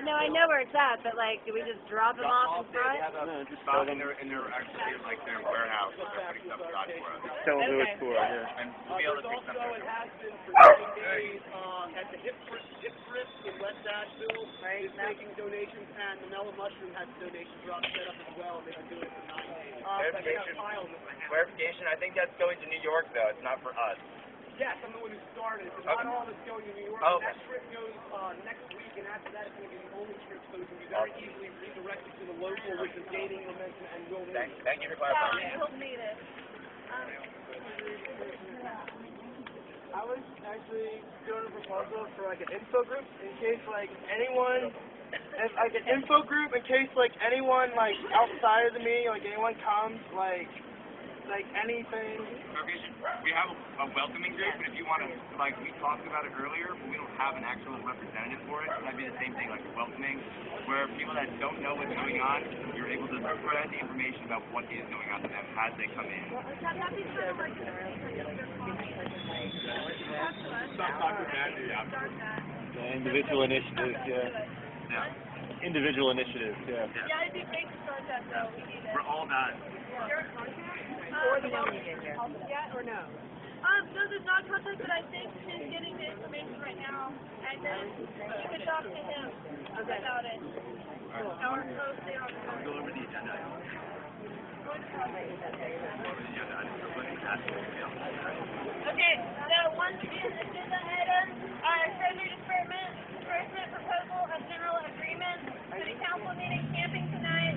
No, I know where it's at, but like, do we just drop them off in front? They have a spot in their actually like their warehouse. They're putting stuff aside for us. Tell them who Okay. it's for, yeah. And we'll be able to take There's stuff also, it there. has been for 9 days at the Hip Thrift in West Asheville. Right. Is making donations, and the Mellow Mushroom has a donation drop set up as well. They've been doing it for 9 days. But they have piles of them. Clarification, I think that's going to New York though. It's not for us. Yes, I'm the one who started. But not all of it's going to New York. Oh, That trip goes next week, and after that, it's going to be the only trip, so it can be very easily redirected to the local, which is gaining momentum and will move. Thank you for clarifying. You'll need it. I was actually doing a proposal for like an info group in case like anyone, like an info group in case like anyone like outside of the meeting, like anyone comes, like anything. We have a welcoming group, but if you want to, like we talked about it earlier, but we don't have an actual representative for it. So that'd be the same thing, like welcoming, where people that don't know what's going on, you're able to spread the information about what is going on to them as they come in. Stop talking bad to you after. Individual initiatives, yeah. Yeah. Individual initiatives, yeah. Yeah, it'd be great to start that though. We need it. We're all that. Or the one Yeah or no? No, there's not contact, but I think he's getting the information right now, and then you can talk to him about it. Or post it on the Go over the agenda. Okay, so one agenda item, treasury disbursement proposal of general agreement, city council meeting, camping tonight,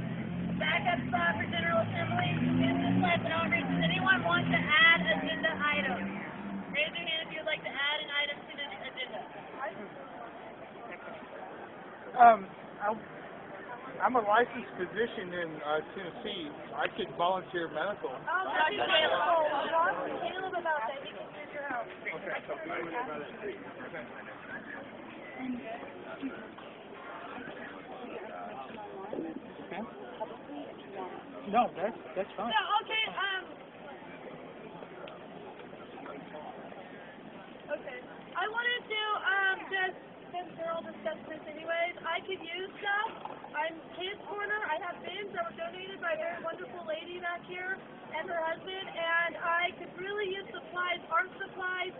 backup spot for general assembly, business life and outreach. Does anyone want to add agenda items? Raise your hand if you would like to add an item to this agenda. I'm a licensed physician in Tennessee. I could volunteer medical. Oh, Dr. Caleb. Talk to Caleb about that. He can use your help. No, that's fine. No, okay, okay. I wanted to, just, since we're all discussing this anyways, I could use stuff. I'm Kids Corner. I have bins that were donated by a very wonderful lady back here and her husband, and I could really use supplies, art supplies,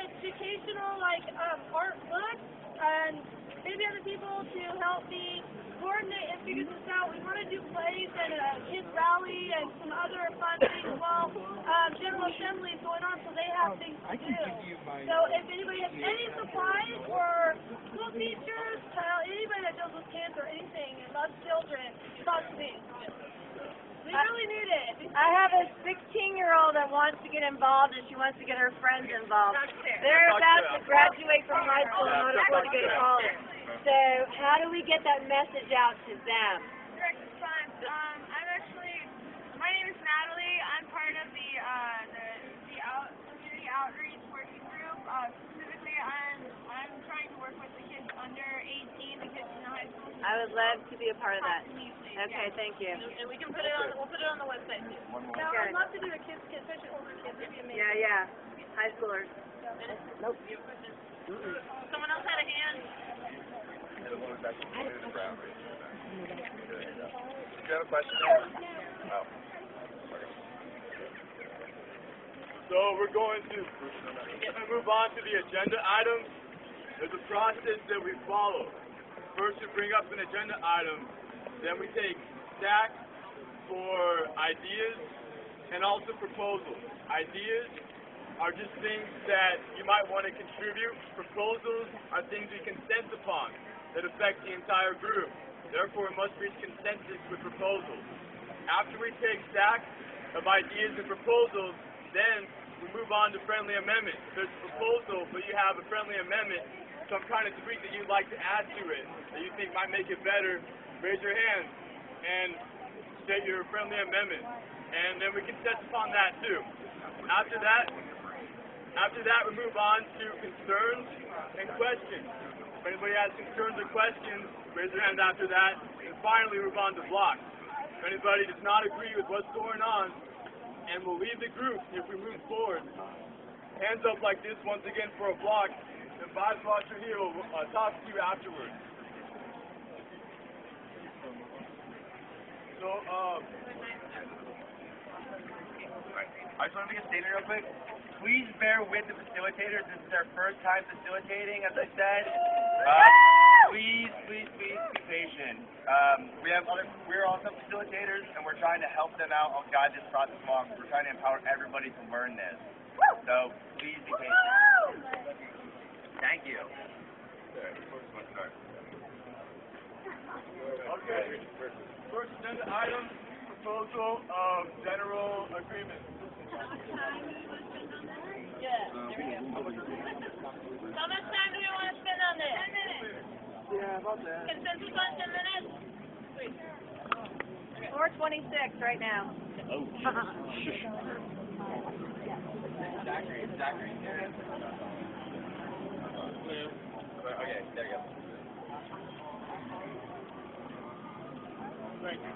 educational, like, art books, and maybe other people to help me coordinate and figure this out. We want to do plays and a kids rally and some other fun things while General Assembly is going on, so they have things to do. So if anybody has any supplies or school teachers, anybody that deals with kids or anything and loves children, talk to me. We really need it. I have a 16-year-old that wants to get involved, and she wants to get her friends involved. They're about to graduate from high school and not afford to go to college. So how do we get that message out to them? Direct response. I'm actually, my name is Natalie. I'm part of the community outreach working group. Specifically, I'm trying to work with the kids under 18, the kids in high school. I would love to be a part of that. Okay, thank you. And we can put it on. We'll put it on the website too. No, Okay. I'd love to do a kids, especially older kids. It'd be amazing. Yeah. High schoolers. Nope. Someone else had a hand. Do you have a question? Oh. So we're going to move on to the agenda items. There's a process that we follow. First, we bring up an agenda item, then we take stack for ideas and also proposals. Ideas are just things that you might want to contribute. Proposals are things we consent upon that affect the entire group. Therefore, we must reach consensus with proposals. After we take stacks of ideas and proposals, then we move on to friendly amendment. There's a proposal, but you have a friendly amendment, some kind of tweak that you'd like to add to it, that you think might make it better. Raise your hand and state your friendly amendment. And then we can test upon that too. After that, we move on to concerns and questions. If anybody has concerns or questions, raise your hand after that. And finally, move on to blocks. If anybody does not agree with what's going on and will leave the group if we move forward, hands up like this once again for a block, and Vice Watcher here will talk to you afterwards. So, I just want to make a statement real quick. Please bear with the facilitators. This is our first time facilitating, as I said. Please be patient. We're also facilitators, and we're trying to help them out and guide this process along. We're trying to empower everybody to learn this. So please be patient. Thank you. Okay. First agenda item, proposal of general agreement. Yeah, there we go. How much time do we want to spend on this? 10 minutes. Yeah, about that. Consensus on 10 minutes? Sweet. 4:26 right now. Oh. Zachary. Okay, there you go. Thank you.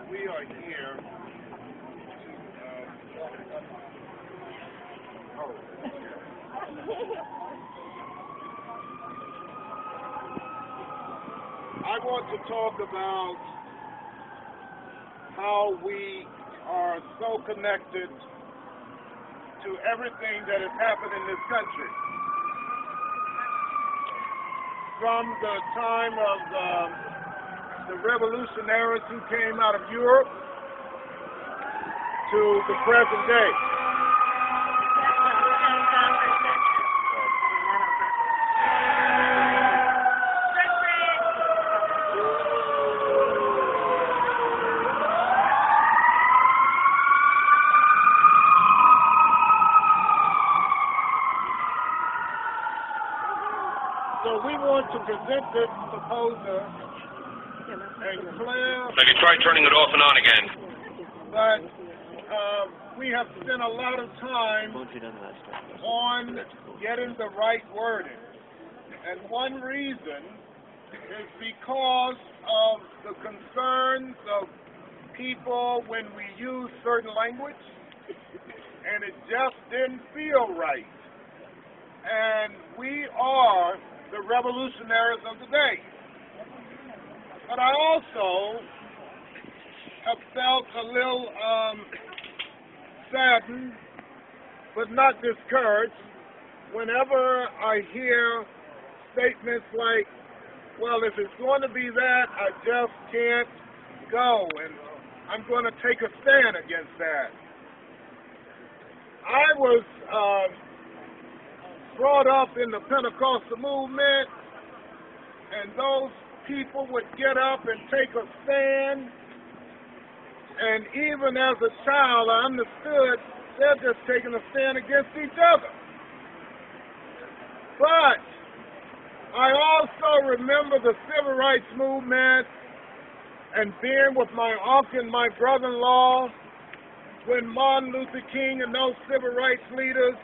We are here to I want to talk about how we are so connected to everything that has happened in this country. From the time of the revolutionaries who came out of Europe to the present day. So we want to present this proposal and clear. I can try turning it off and on again. But we have spent a lot of time on getting the right wording. And one reason is because of the concerns of people when we use certain language, and it just didn't feel right. And we are the revolutionaries of the day. But I also have felt a little saddened, but not discouraged, whenever I hear statements like, well, if it's going to be that, I just can't go, and I'm going to take a stand against that. I was brought up in the Pentecostal movement, and those people would get up and take a stand, and even as a child I understood they're just taking a stand against each other. But I also remember the civil rights movement and being with my uncle and my brother-in-law when Martin Luther King and those civil rights leaders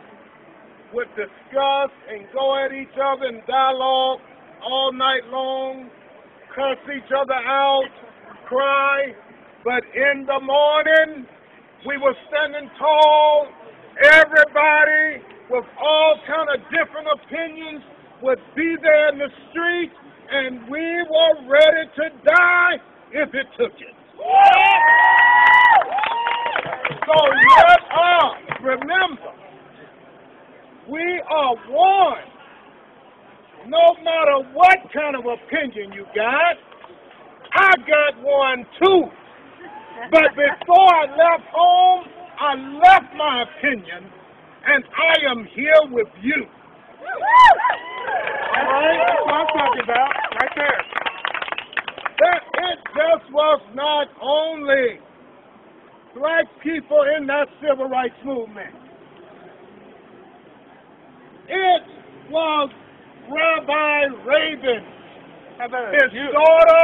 would discuss and go at each other in dialogue all night long, cuss each other out, cry, but in the morning we were standing tall. Everybody with all kind of different opinions would be there in the street, and we were ready to die if it took it. So let us remember, we are one. No matter what kind of opinion you got, I got one too. But before I left home, I left my opinion, and I am here with you. All right? That's what I'm talking about, right there. It people in that civil rights movement. It was Rabbi Rabin, his daughter,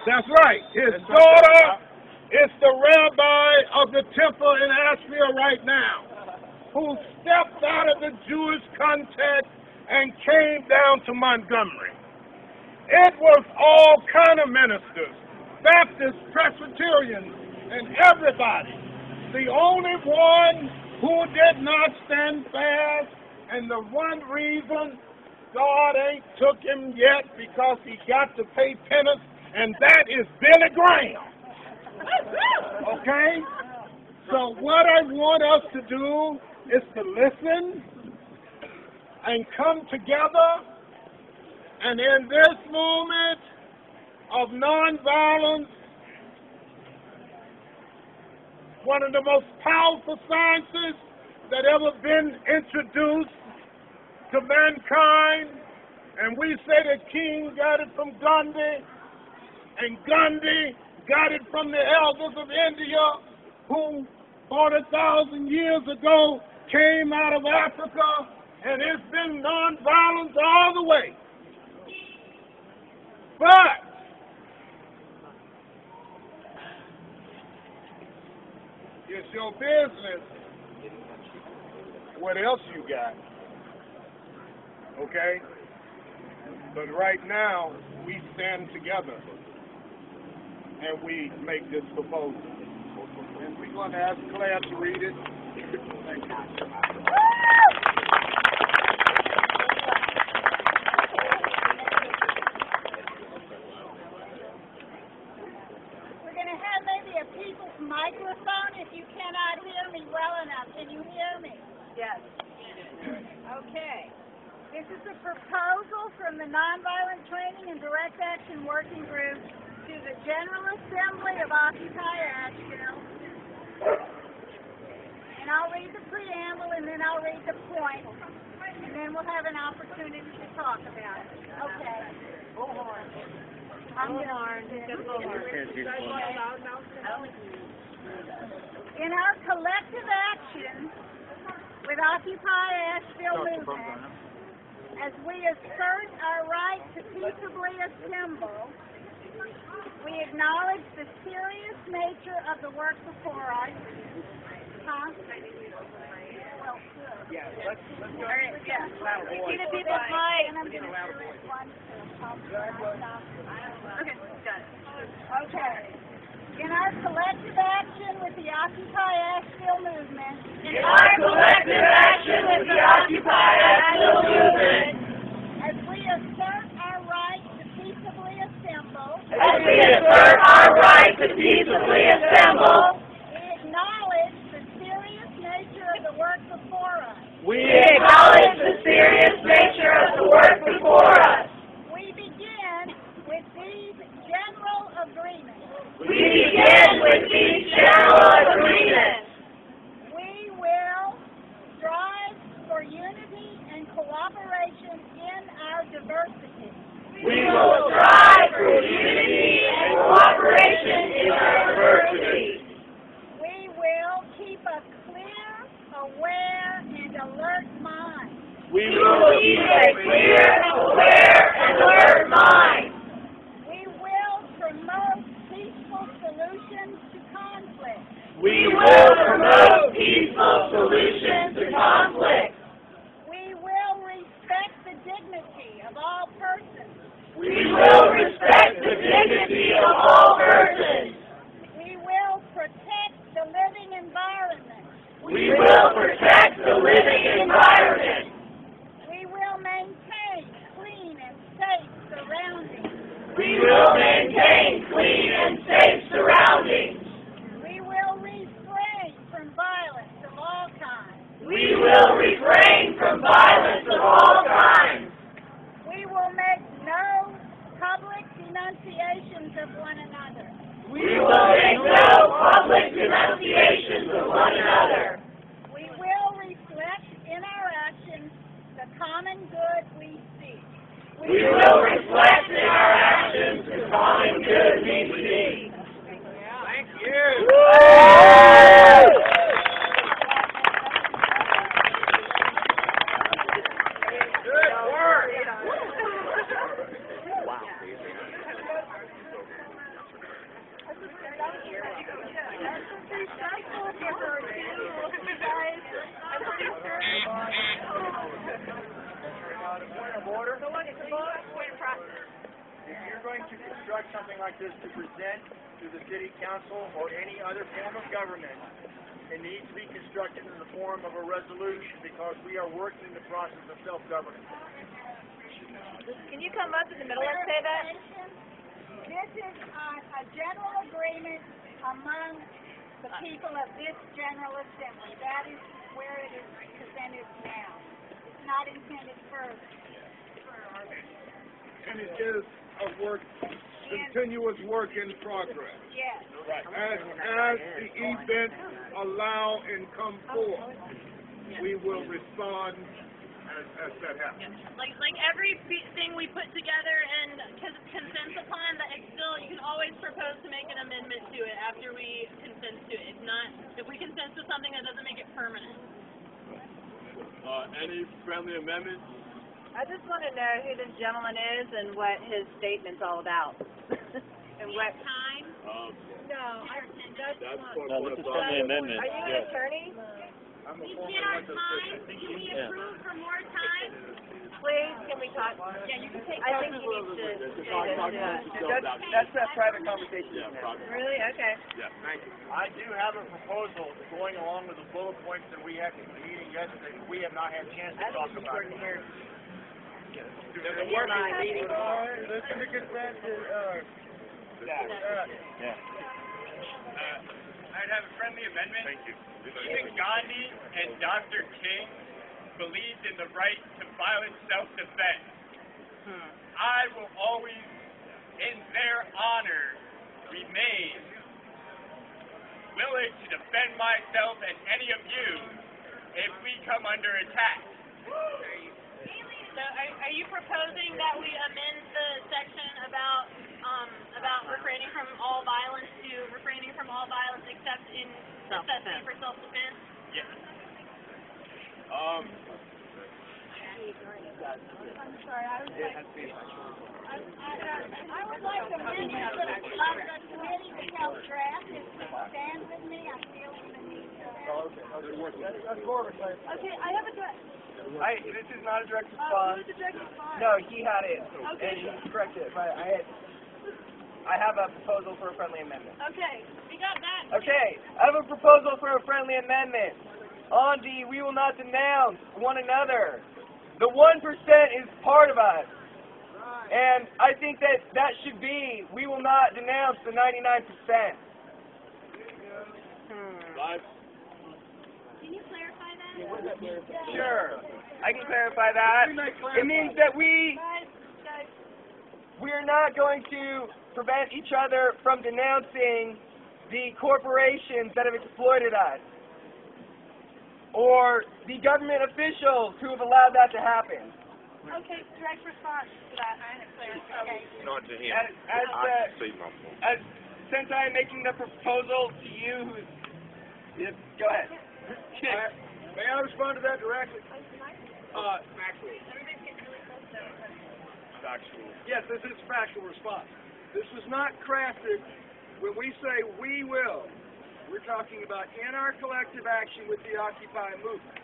that's right, his daughter is the rabbi of the temple in Asheville right now, who stepped out of the Jewish context and came down to Montgomery. It was all kind of ministers, Baptists, Presbyterians, and everybody. The only one who did not stand fast, and the one reason God ain't took him yet because he got to pay penance, and that is Billy Graham. Okay? So what I want us to do is to listen and come together, and in this movement of nonviolence, one of the most powerful sciences that ever been introduced to mankind, and we say that King got it from Gandhi, and Gandhi got it from the elders of India, who 40,000 years ago came out of Africa, and it's been nonviolence all the way. But it's your business what else you got, okay? But right now, we stand together and we make this proposal. And we're going to ask Claire to read it. Thank you. We're going to have maybe a people's microphone if you cannot hear me well enough. Can you hear me? Yes. Okay. This is a proposal from the Nonviolent Training and Direct Action Working Group to the General Assembly of Occupy Asheville. And I'll read the preamble and then I'll read the point. And then we'll have an opportunity to talk about it. Okay. Bullhorn. I'm Bullhorn. In our collective action with Occupy Asheville movement, as we assert our right to peaceably assemble, we acknowledge the serious nature of the work before us. Huh? Well, Yeah, let's go. all right, yeah. See the people fight. And I'm going to do it once. Okay, got it. Okay. In our collective action with the Occupy Asheville movement, as we assert our right to peaceably assemble, we acknowledge the serious nature of the work before us. We begin with these general agreements. We will strive for unity and cooperation in our diversity. We will keep a clear, aware, and alert mind. We will promote peaceful solutions to conflict. We will respect the dignity of all persons. We will protect the living environment. We will maintain clean and safe surroundings. We will refrain from violence of all kinds. We will make no public denunciations of one another. We will reflect in our actions the common good we seek. Thank you. going to construct something like this to present to the city council or any other form of government, it needs to be constructed in the form of a resolution because we are working the process of self-governance. Can you come up in the middle and say that? This is a general agreement among the people of this General Assembly. That is where it is presented now. It's not intended for And it is a work, continuous work in progress. yes. As the events allow and come forth, we will respond as that happens. Like everything we put together and consent upon, that it's still, you can always propose to make an amendment to it after we consent to it. It's not, if we consent to something, that doesn't make it permanent. Any friendly amendments? I just want to know who this gentleman is and what his statement's all about. And what time? No, that's not. No, this is friendly amendment. Are you an attorney? I'm a We former get our elected time, official. can we approve for more time? Please, can we talk? Yeah, you can take. I think you need to say this to us. That's a private conversation. Yeah, probably. Really? Okay. Yeah, thank you. I do have a proposal going along with the bullet points that we had in the meeting yesterday, but we have not had a chance to talk about it. There's a working meeting. Let's take it back to, Yeah. I'd have a friendly amendment. Thank you. Even Gandhi and Dr. King believed in the right to violent self-defense. I will always, in their honor, remain willing to defend myself and any of you if we come under attack. So are you proposing that we amend the section about refraining from all violence to refraining from all violence except in necessity for self-defense? Yes. I'm sorry, I would like to mention that the committee to help draft is to stand with me. I feel the need to. That's Corbin. Okay, I have a draft. This is not a direct Oh, response. who's the direct response? No, he had it, Okay. and he corrected it, but I have a proposal for a friendly amendment. Okay, we got that. Okay, I have a proposal for a friendly amendment. On the we will not denounce one another. The 1% is part of us. And I think that should be, we will not denounce the 99%. Can you clarify that? Sure, I can clarify that. It means that we are not going to prevent each other from denouncing the corporations that have exploited us, or the government officials who have allowed that to happen. Okay, direct response to that. Okay. Not to him. Since I am making the proposal to you, go ahead. may I respond to that directly? Factual. Yes, this is factual response. This was not crafted when we say we will. We're talking about in our collective action with the Occupy movement.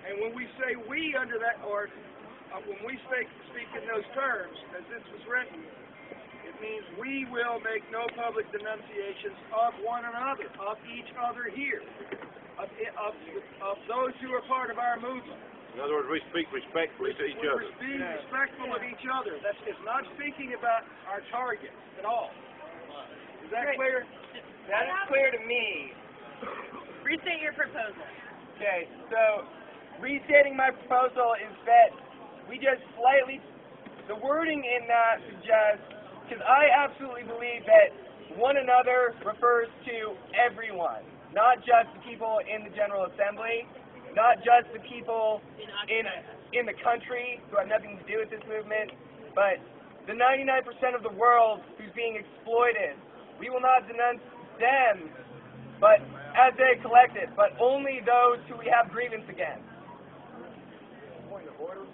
And when we say we under that, or when we speak in those terms, as this was written, it means we will make no public denunciations of one another, of each other here, of those who are part of our movement. In other words, we speak respectfully to each other. We're being respectful of each other. It's not speaking about our target at all. Is that clear? That is clear to me. Restate your proposal. Okay, so restating my proposal is that we just slightly, the wording in that suggests, because I absolutely believe that one another refers to everyone, not just the people in the General Assembly, not just the people in the country who have nothing to do with this movement, but the 99% of the world who's being exploited. We will not denounce them, but as a collective, but only those who we have grievance against. Point of order.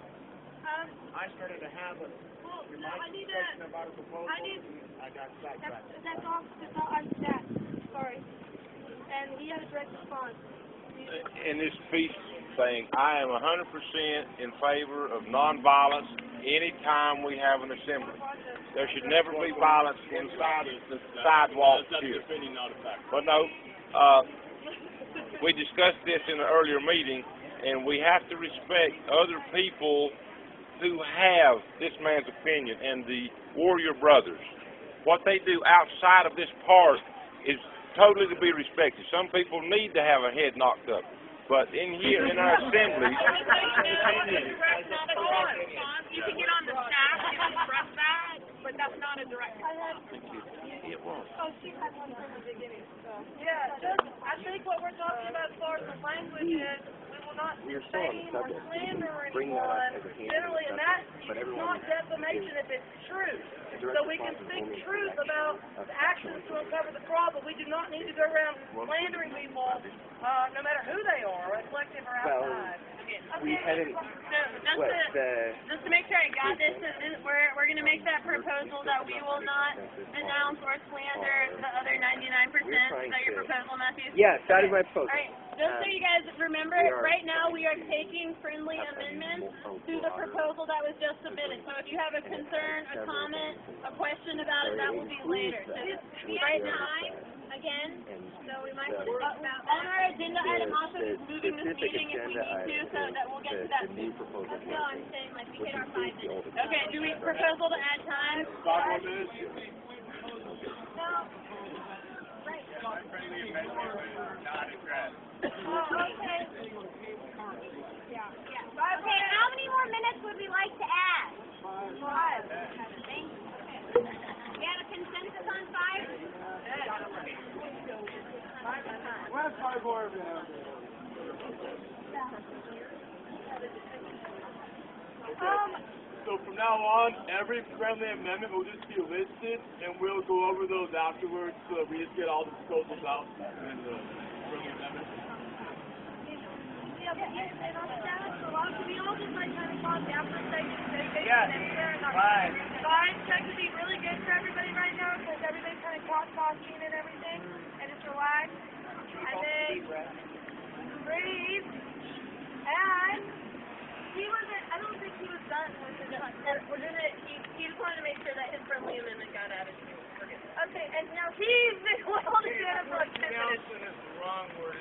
I started to have a discussion about a proposal. I got sidetracked. That's all. I'm that. Sorry. And he had a direct response. in this peace thing, I am 100% in favor of nonviolence anytime we have an assembly. There should never be violence inside the sidewalks here. But no, we discussed this in an earlier meeting, and we have to respect other people who have this man's opinion and the Warrior Brothers. What they do outside of this park is totally to be respected. Some people need to have a head knocked up. But in here, in our assemblies... You can get on the staff and express that, but that's not a direct response. It was. Oh, she had one from the beginning. So. Yeah, I think what we're talking about as far as the language is, we will not defame or slander anyone generally, and that is not defamation if it's true. So we can speak truth about the actions to uncover the problem. We do not need to go around slandering people, no matter who they are, collective or outside. We hadn't. Just to make sure I got this, we're going to make that proposal that we will not announce or slander the other 99%. Is that your proposal, Matthew? Yes, that is my proposal. All right. Just so you guys remember, right now we are taking friendly amendments to the proposal that was just submitted. So if you have a concern, a comment, a question about it, that will be later. So right now, again, so we might on our agenda item also is moving this meeting if we need to, so that we'll get to that soon. No, I'm saying like we hit our 5 minutes. Okay, do we proposal to add time? 5 more minutes. No. Right. Okay. Okay, how many more minutes would we like to add? 5. Thank you. Okay. We have a consensus on 5? Where's 5 more minutes? So from now on, every friendly amendment will just be listed, and we'll go over those afterwards, so that we just get all the proposals out and the friendly amendments. Yeah, and on the status, we all just like kind of call the after station dedication anywhere. Vibes tend to be really good for everybody right now, because everybody's kind of talking and everything, and just relax. And then breathe. And he wasn't, I don't think he was done with his We're gonna, he just wanted to make sure that his friendly amendment got added too. Okay, and now he's been holding it for like 10 minutes. Nelson is the wrong word.